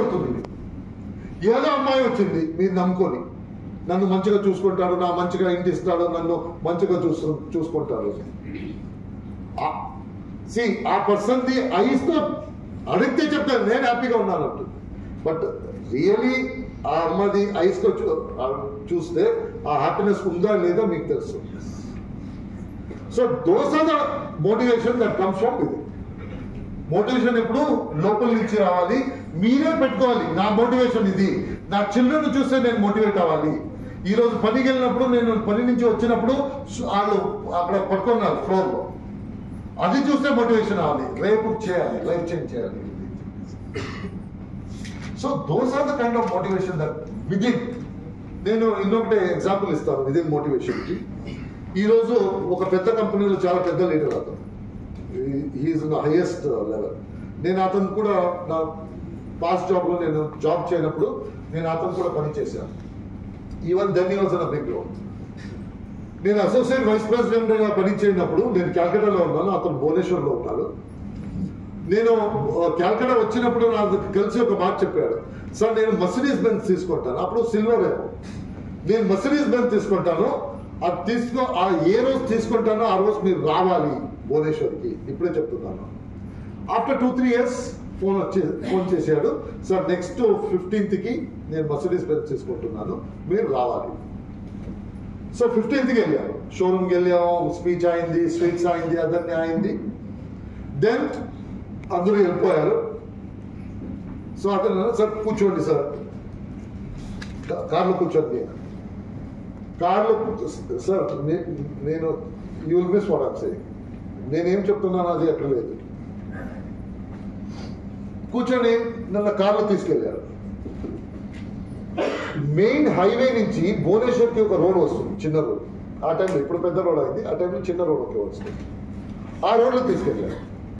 అవుతుంది. ఏదో అమ్మాయి వచ్చింది మీరు నమ్ముకొని, నన్ను మంచిగా చూసుకుంటాడు, నా మంచిగా ఇంటి ఇస్తాడు, నన్ను మంచిగా చూసుకుంటాడు. ఆ పర్సన్ ది ఐస్తో అడిగితే చెప్తాను నేను హ్యాపీగా ఉన్నాను అంటుంది. బట్ రియలీ ఆ అమ్మది ఐస్తో చూస్తే ఆ హ్యాపీనెస్ ఉందా లేదా మీకు తెలుసు. So those are the motivation that comes from ఇది. మోటివేషన్ ఎప్పుడు లోపల నుంచి రావాలి, మీరే పెట్టుకోవాలి. నా మోటివేషన్ ఇది, నా చిల్డ్రన్ చూస్తే నేను మోటివేట్ అవ్వాలి. ఈరోజు పనికి వెళ్ళినప్పుడు, నేను పని నుంచి వచ్చినప్పుడు వాళ్ళు అక్కడ పట్టుకున్నారు ఫ్లోర్లో, అది చూస్తే మోటివేషన్ అవ్వాలి, రేపు చేయాలి, లైఫ్ చేంజ్ చేయాలి. So those are the kind of motivation that within. నేను ఇంకొకటి ఎగ్జాంపుల్ ఇస్తాను విదిన్ మోటివేషన్కి. ఈరోజు ఒక పెద్ద కంపెనీలో చాలా పెద్ద లీడర్ అతను, he's in the highest level. నేను అతను కూడా నా పాస్ట్ జాబ్లో నేను జాబ్ చేయనప్పుడు నేను అతను కూడా పని చేశాను. Even then he was in a big role. నేను అసోసియేట్ వైస్ ప్రెసిడెంట్గా పనిచేయనప్పుడు నేను క్యాల్కటాలో ఉన్నాను, అతను భువనేశ్వర్లో ఉన్నాడు. నేను క్యాల్కటా వచ్చినప్పుడు నాకు కలిసి ఒక మాట చెప్పాడు, సార్ నేను మర్సిడీస్ బెంజ్ తీసుకుంటాను. అప్పుడు సిల్వర్ ఏమో, నేను మర్సిడీస్ బెంజ్ తీసుకుంటాను, అది ఏ రోజు తీసుకుంటానో ఆ రోజు మీరు రావాలి భువనేశ్వర్కి, ఇప్పుడే చెప్తున్నాను. ఆఫ్టర్ 2-3 years ఫోన్ చేశాడు, సార్ నెక్స్ట్ 15th నేను మర్సిడీస్ బెంజ్ తీసుకుంటున్నాను, మీరు రావాలి. సో 15th వెళ్ళాము, షోరూమ్కి వెళ్ళాము, స్పీచ్ అయింది, స్వీట్స్ అయింది, అదన్నీ అయింది. దెన్ అందరూ వెళ్ళిపోయారు. సో అతను సార్ కూర్చోండి సార్, కార్లో కూర్చోండి. కార్లో సార్ నేను you will miss what I'm saying, నేనేం చెప్తున్నాను అది ఎక్కడ లేదు. కూర్చొని నన్ను కార్లో తీసుకెళ్ళారు. మెయిన్ హైవే నుంచి భువనేశ్వర్కి ఒక రోడ్ వస్తుంది, చిన్న రోడ్. ఆ టైంలో, ఇప్పుడు పెద్ద రోడ్ అయింది, ఆ టైంలో చిన్న రోడ్ ఒకే వస్తుంది. ఆ రోడ్లో తీసుకెళ్ళారు.